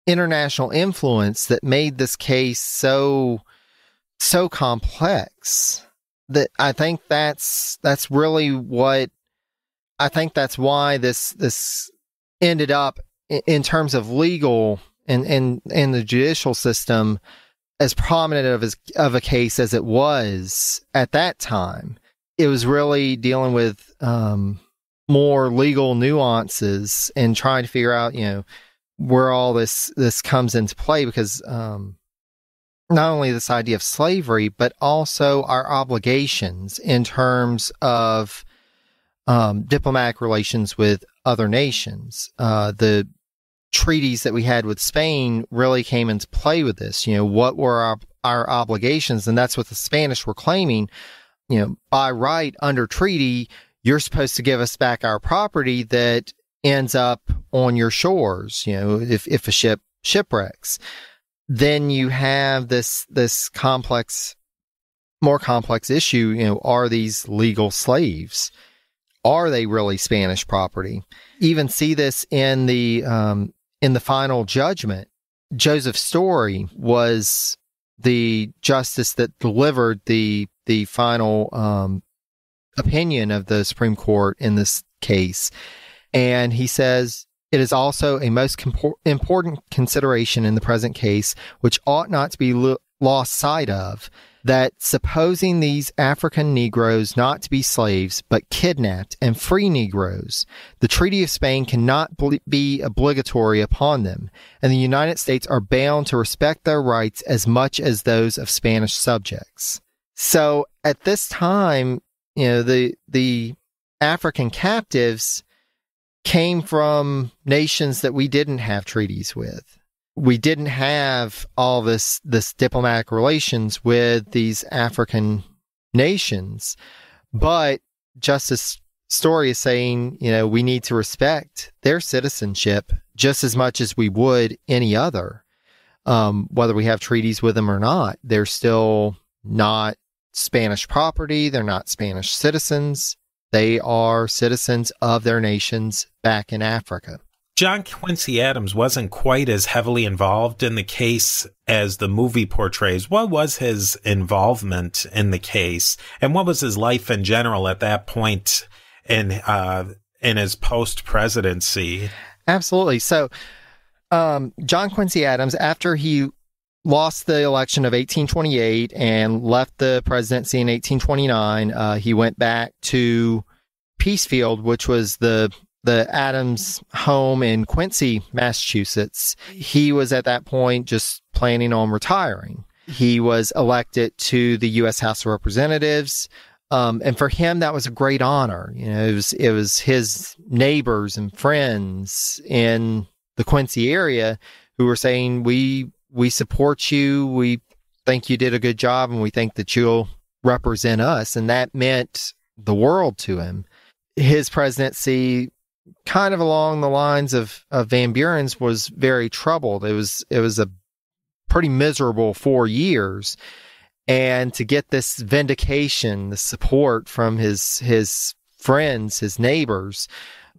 international influence that made this case so complex that I think that's really what I think that's why this ended up in terms of legal and the judicial system as prominent of a case as it was at that time. It was really dealing with more legal nuances and trying to figure out, where all this comes into play, because not only this idea of slavery, but also our obligations in terms of diplomatic relations with other nations. The treaties that we had with Spain really came into play with this. What were our obligations? And that's what the Spanish were claiming. by right under treaty, you're supposed to give us back our property that ends up on your shores. If a ship shipwrecks, then you have this more complex issue. Are these legal slaves? Are they really Spanish property? Even see this in the final judgment. Joseph Story was the justice that delivered the final opinion of the Supreme Court in this case. And he says, it is also a most important consideration in the present case, which ought not to be lost sight of, that supposing these African Negroes not to be slaves, but kidnapped and free Negroes, the Treaty of Spain cannot be obligatory upon them, and the United States are bound to respect their rights as much as those of Spanish subjects. So at this time, the African captives came from nations that we didn't have treaties with. We didn't have all this diplomatic relations with these African nations. But Justice Story is saying, we need to respect their citizenship just as much as we would any other. Whether we have treaties with them or not, they're still not Spanish property. They're not Spanish citizens. They are citizens of their nations back in Africa. John Quincy Adams wasn't quite as heavily involved in the case as the movie portrays. What was his involvement in the case, and what was his life in general at that point in his post-presidency? Absolutely. So, John Quincy Adams, after he lost the election of 1828 and left the presidency in 1829, he went back to Peacefield, which was the Adams home in Quincy, Massachusetts. He was at that point just planning on retiring. He was elected to the U.S. House of Representatives. And for him, that was a great honor. It was his neighbors and friends in the Quincy area who were saying, we support you. We think you did a good job, and we think that you'll represent us. And that meant the world to him. His presidency, kind of along the lines of Van Buren's, was very troubled. It was a pretty miserable 4 years. And to get this vindication, the support from his friends, his neighbors,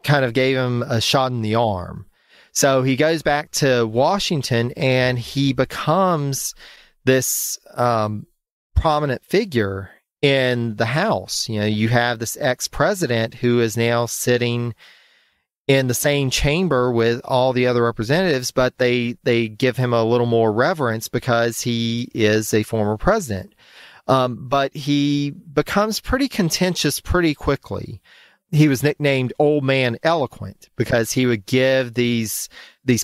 kind of gave him a shot in the arm. So he goes back to Washington and he becomes this prominent figure in the House. You have this ex-president who is now sitting in the same chamber with all the other representatives, but they give him a little more reverence because he is a former president. But he becomes pretty contentious pretty quickly. He was nicknamed Old Man Eloquent because he would give these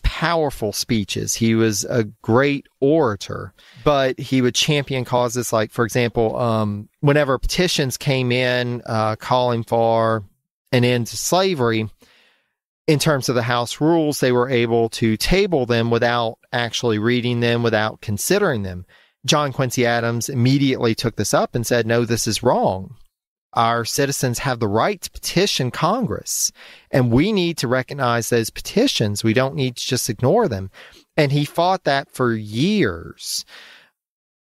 powerful speeches. He was a great orator, but he would champion causes like, for example, whenever petitions came in calling for an end to slavery, in terms of the House rules, they were able to table them without actually reading them, without considering them. John Quincy Adams immediately took this up and said, no, this is wrong. Our citizens have the right to petition Congress, and we need to recognize those petitions. We don't need to just ignore them. And he fought that for years.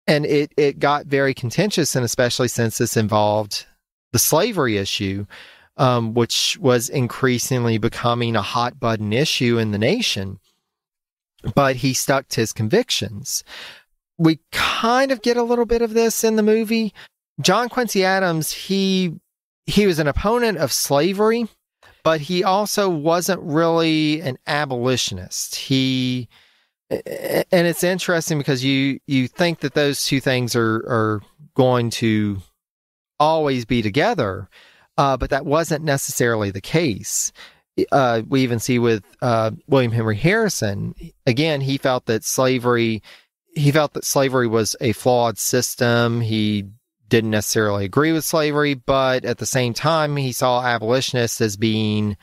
And it got very contentious, and especially since this involved the slavery issue, which was increasingly becoming a hot button issue in the nation. But he stuck to his convictions. We kind of get a little bit of this in the movie. John Quincy Adams, he was an opponent of slavery, but he also wasn't really an abolitionist. And it's interesting because you think that those two things are going to always be together. But that wasn't necessarily the case. We even see with William Henry Harrison. Again, he felt that slavery was a flawed system. He didn't necessarily agree with slavery, but at the same time, he saw abolitionists as being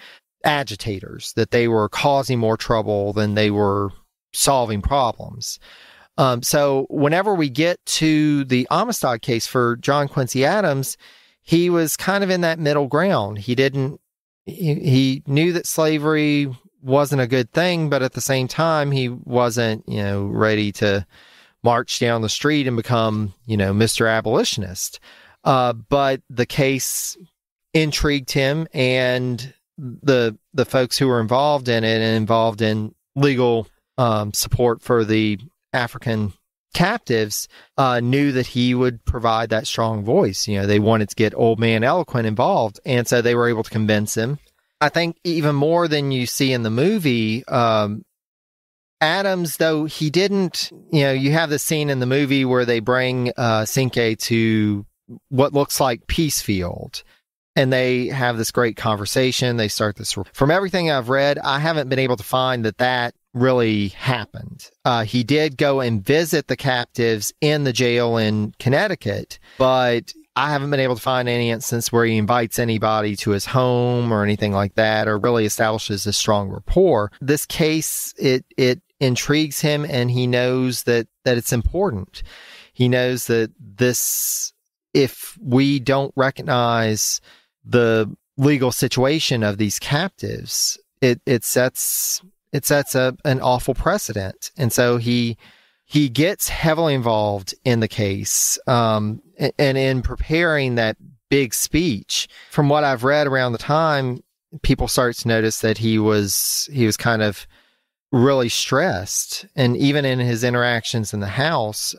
agitators, that they were causing more trouble than they were solving problems. So whenever we get to the Amistad case for John Quincy Adams, he was kind of in that middle ground. He knew that slavery wasn't a good thing, but at the same time, he wasn't, ready to march down the street and become, Mr. Abolitionist. But the case intrigued him, and the folks who were involved in it and involved in legal support for the African captives knew that he would provide that strong voice. They wanted to get Old Man Eloquent involved, and so they were able to convince him. I think even more than you see in the movie, Adams, though he didn't, you have the scene in the movie where they bring Cinque to what looks like Peacefield, and they have this great conversation. They start this. From everything I've read, I haven't been able to find that really happened. He did go and visit the captives in the jail in Connecticut, but I haven't been able to find any instance where he invites anybody to his home or anything like that, or really establishes a strong rapport. This case, it intrigues him, and he knows that it's important. He knows that if we don't recognize the legal situation of these captives, it sets an awful precedent. And so he gets heavily involved in the case, and in preparing that big speech. From what I've read around the time, people start to notice that he was kind of really stressed. And even in his interactions in the house,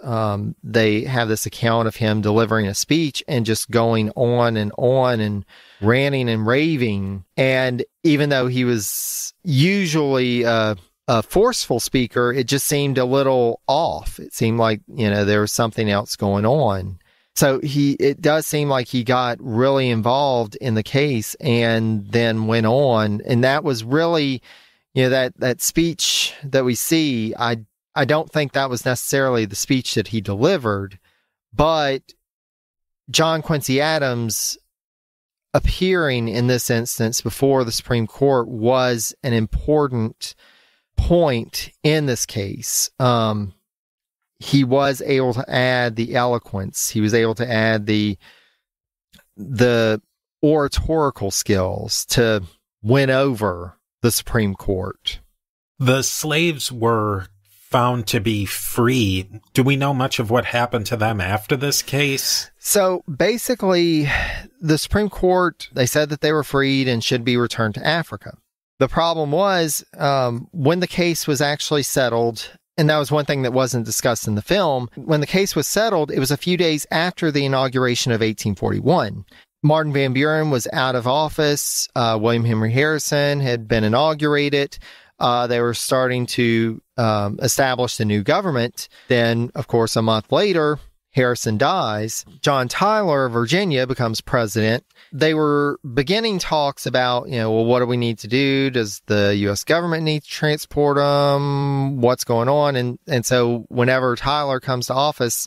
they have this account of him delivering a speech and just going on and ranting and raving. And even though he was usually a forceful speaker, it just seemed a little off. It seemed like, there was something else going on. So it does seem like he got really involved in the case and then went on. And that was really, that speech that we see, I don't think that was necessarily the speech that he delivered, but John Quincy Adams appearing in this instance before the Supreme Court was an important point in this case. He was able to add the eloquence. He was able to add the oratorical skills to win over the Supreme Court. The slaves were found to be free. Do we know much of what happened to them after this case? So basically, the Supreme Court, they said that they were freed and should be returned to Africa. The problem was, when the case was actually settled, and that was one thing that wasn't discussed in the film, when the case was settled, it was a few days after the inauguration of 1841. Martin Van Buren was out of office. William Henry Harrison had been inaugurated. They were starting to establish the new government. Then, of course, a month later, Harrison dies. John Tyler of Virginia becomes president. They were beginning talks about, what do we need to do? Does the U.S. government need to transport them? What's going on? And so whenever Tyler comes to office,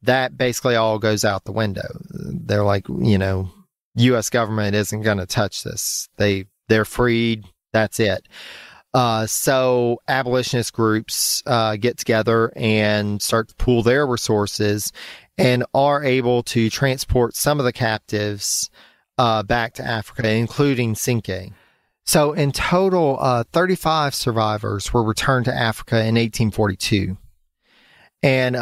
that basically all goes out the window. They're like, U.S. government isn't going to touch this. They're freed. That's it. So abolitionist groups get together and start to pool their resources and are able to transport some of the captives back to Africa, including Cinque. So in total, 35 survivors were returned to Africa in 1842. And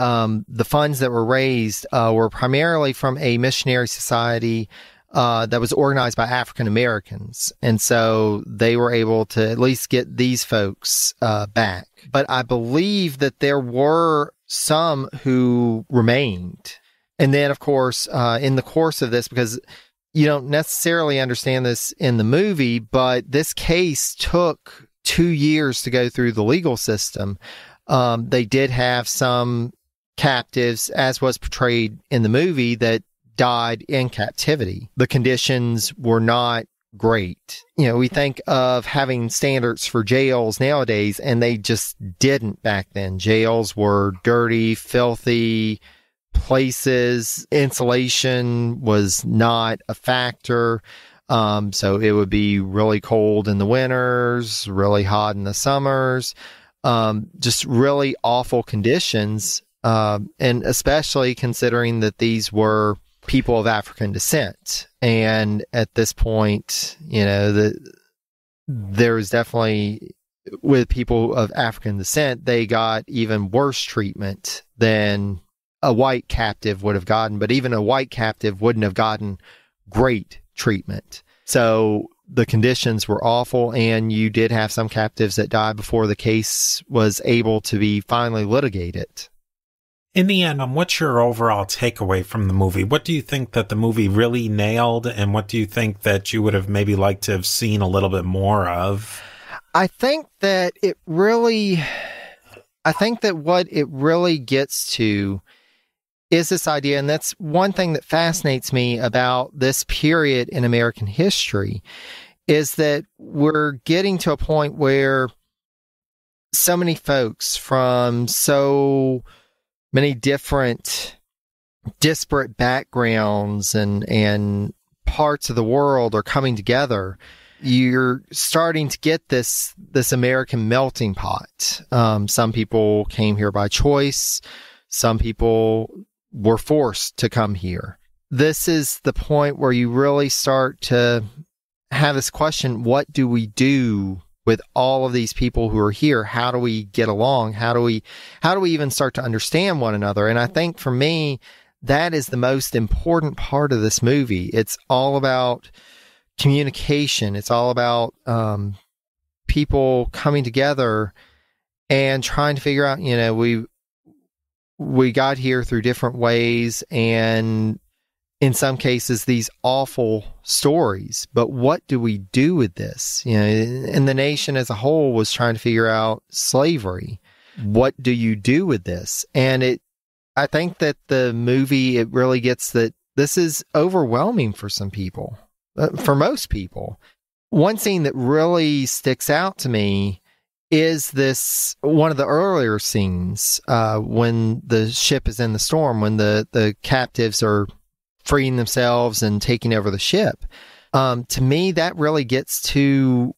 the funds that were raised were primarily from a missionary society that was organized by African Americans. And so they were able to at least get these folks back. But I believe that there were some who remained. And then, of course, in the course of this, because you don't necessarily understand this in the movie, but this case took 2 years to go through the legal system. They did have some captives, as was portrayed in the movie, that died in captivity. The conditions were not great. We think of having standards for jails nowadays, and they just didn't back then. Jails were dirty, filthy places. Insulation was not a factor. So it would be really cold in the winters, really hot in the summers. just really awful conditions, and especially considering that these were people of African descent. And at this point, there was definitely, with people of African descent, they got even worse treatment than a white captive would have gotten, but even a white captive wouldn't have gotten great treatment. So the conditions were awful, and you did have some captives that died before the case was able to be finally litigated. In the end, what's your overall takeaway from the movie? What do you think that the movie really nailed, and what do you think that you would have maybe liked to have seen a little bit more of? I think that what it really gets to is this idea, and that's one thing that fascinates me about this period in American history, is that we're getting to a point where so many folks from so many different disparate backgrounds and parts of the world are coming together. You're starting to get this American melting pot. Some people came here by choice. Some people were forced to come here. This is the point where you really start to have this question: what do we do with all of these people who are here? How do we get along? How do we even start to understand one another? And I think for me, that is the most important part of this movie. It's all about communication. It's all about people coming together and trying to figure out, we got here through different ways, and in some cases, these awful stories. But what do we do with this? And the nation as a whole was trying to figure out slavery. What do you do with this? And I think that the movie, it really gets that this is overwhelming for some people, for most people. One scene that really sticks out to me is this, one of the earlier scenes, when the ship is in the storm, when the captives are freeing themselves and taking over the ship. To me, that really gets to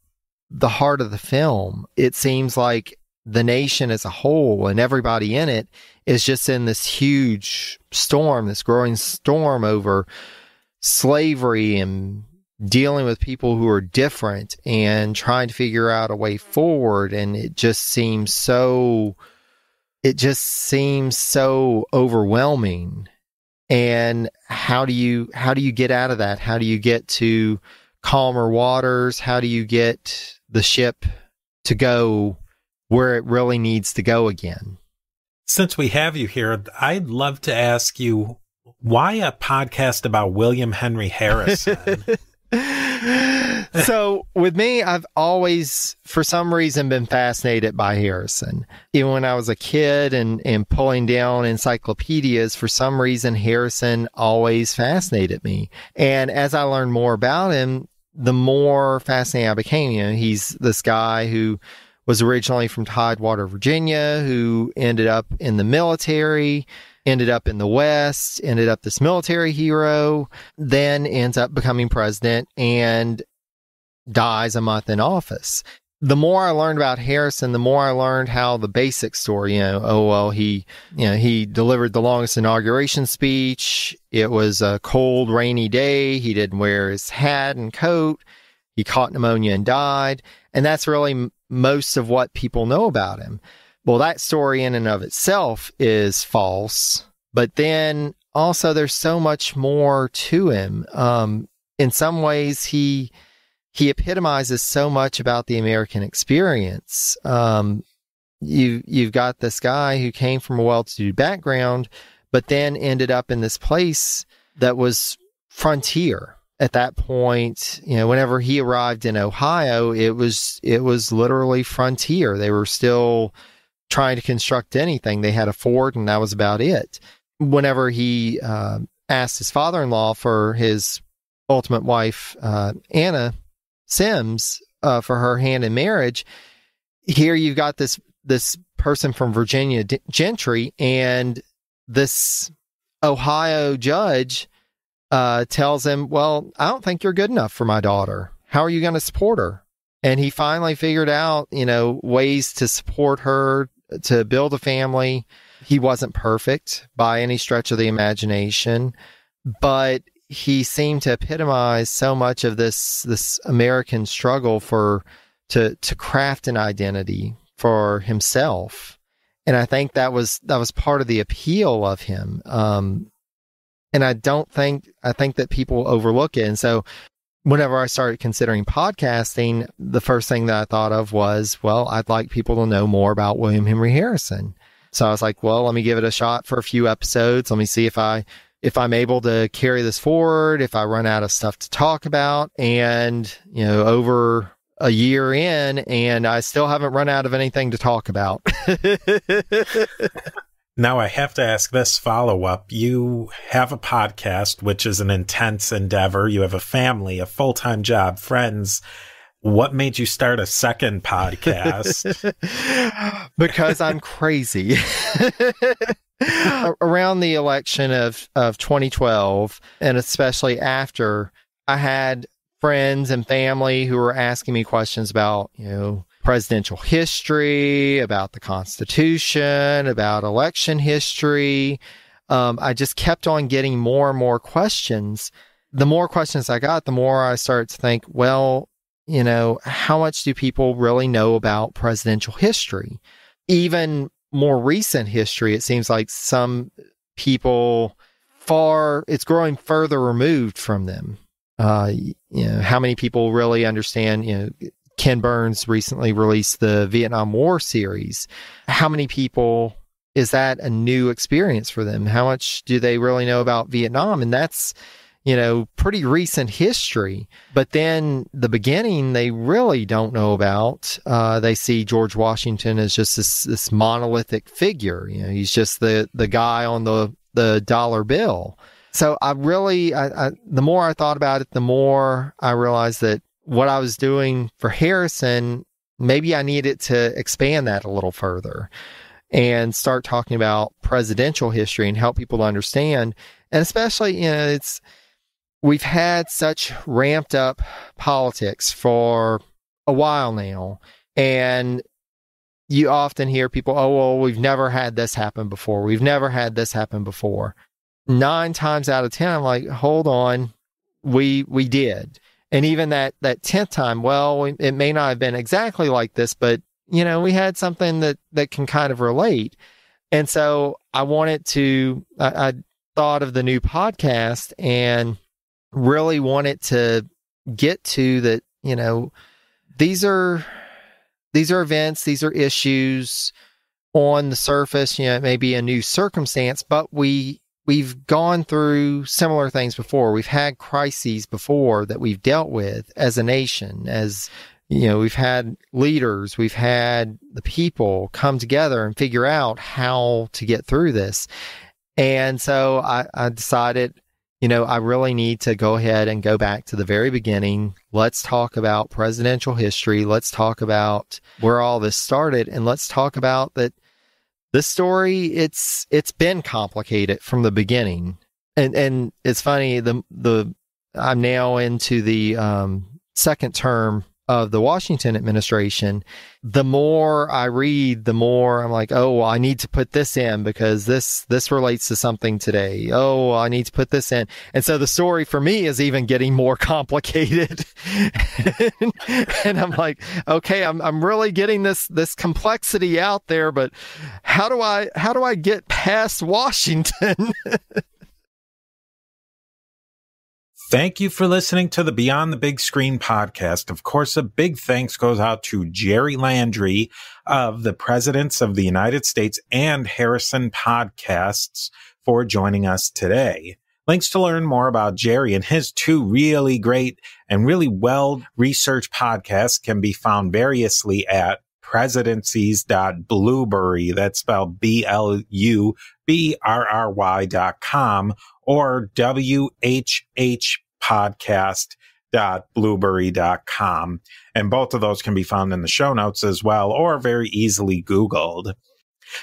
the heart of the film. It seems like the nation as a whole and everybody in it is just in this huge storm, this growing storm over slavery and dealing with people who are different and trying to figure out a way forward. And it just seems so overwhelming. And how do you get out of that? How do you get to calmer waters? How do you get the ship to go where it really needs to go again? Since we have you here, I'd love to ask you, why a podcast about William Henry Harrison? So with me, I've always, for some reason, been fascinated by Harrison. Even when I was a kid and pulling down encyclopedias, for some reason, Harrison always fascinated me. And as I learned more about him, the more fascinated I became. He's this guy who was originally from Tidewater, Virginia, who ended up in the military, ended up in the West, ended up this military hero, then ends up becoming president and dies a month in office. The more I learned about Harrison, the more I learned how the basic story, he delivered the longest inauguration speech. It was a cold, rainy day. He didn't wear his hat and coat. He caught pneumonia and died. And that's really most of what people know about him. Well, that story in and of itself is false. But then also there's so much more to him. In some ways, he epitomizes so much about the American experience. You've got this guy who came from a well-to-do background, but then ended up in this place that was frontier. At that point, whenever he arrived in Ohio, it was literally frontier. They were still trying to construct anything. They had a fort, and that was about it. Whenever he asked his father-in-law for his ultimate wife, Anna Sims, for her hand in marriage, here you've got this person from Virginia gentry, and this Ohio judge tells him, well, I don't think you're good enough for my daughter. How are you going to support her? And he finally figured out, ways to support her, to build a family. He wasn't perfect by any stretch of the imagination, but he seemed to epitomize so much of this American struggle to craft an identity for himself. And I think that was part of the appeal of him. And I think that people overlook it. And so whenever I started considering podcasting, the first thing that I thought of was, well, I'd like people to know more about William Henry Harrison. So I was like, well, let me give it a shot for a few episodes. Let me see if I'm able to carry this forward, if I run out of stuff to talk about. And, over a year in, and I still haven't run out of anything to talk about. Now, I have to ask this follow-up. You have a podcast, which is an intense endeavor. You have a family, a full-time job, friends. What made you start a second podcast? Because I'm crazy. Around the election of 2012, and especially after, I had friends and family who were asking me questions about, presidential history, about the Constitution, about election history. I just kept on getting more and more questions. The more questions I got, the more I started to think, well, how much do people really know about presidential history? Even more recent history, it seems like some people it's growing further removed from them. How many people really understand, Ken Burns recently released the Vietnam War series. How many people, is that a new experience for them? How much do they really know about Vietnam? And that's, pretty recent history. But then the beginning, they really don't know about. They see George Washington as just this monolithic figure. He's just the guy on the dollar bill. So I the more I thought about it, the more I realized that what I was doing for Harrison, maybe I needed to expand that a little further and start talking about presidential history and help people to understand. And especially, we've had such ramped up politics for a while now. And you often hear people, oh, well, we've never had this happen before. We've never had this happen before. 9 times out of 10, I'm like, hold on, we did. And even that 10th time, well, it may not have been exactly like this, but, we had something that can kind of relate. And so I thought of the new podcast and really wanted to get to that, these are events, these are issues on the surface, it may be a new circumstance, but we've gone through similar things before. We've had crises before that we've dealt with as a nation, we've had leaders, we've had the people come together and figure out how to get through this. And so I decided, I really need to go ahead and go back to the very beginning. Let's talk about presidential history. Let's talk about where all this started. And let's talk about that. This story, it's been complicated from the beginning. And it's funny, I'm now into the second term of the Washington administration. The more I read, the more I'm like, oh, well, I need to put this in because this relates to something today. Oh, I need to put this in. And so the story for me is even getting more complicated. And I'm like, okay, I'm really getting this complexity out there, but how do I get past Washington? Thank you for listening to the Beyond the Big Screen podcast. Of course, a big thanks goes out to Jerry Landry of the Presidents of the United States and Harrison podcasts for joining us today. Links to learn more about Jerry and his 2 really great and really well-researched podcasts can be found variously at presidencies.blueberry, that's spelled BLUBRRY.com, or WHHpodcast.blueberry.com. And both of those can be found in the show notes as well, or very easily Googled.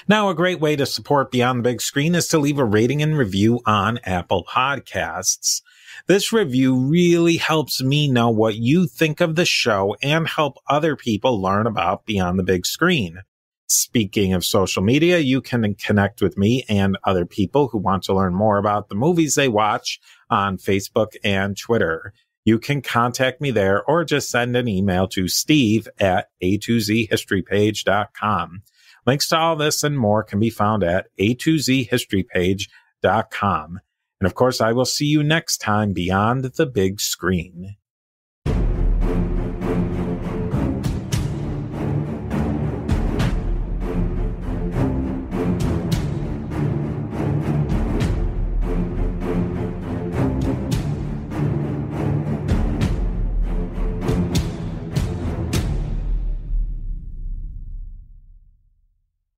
Now, a great way to support Beyond the Big Screen is to leave a rating and review on Apple Podcasts. This review really helps me know what you think of the show and help other people learn about Beyond the Big Screen. Speaking of social media, you can connect with me and other people who want to learn more about the movies they watch on Facebook and Twitter. You can contact me there or just send an email to steve@a2zhistorypage.com. Links to all this and more can be found at a2zhistorypage.com. And of course, I will see you next time beyond the big screen.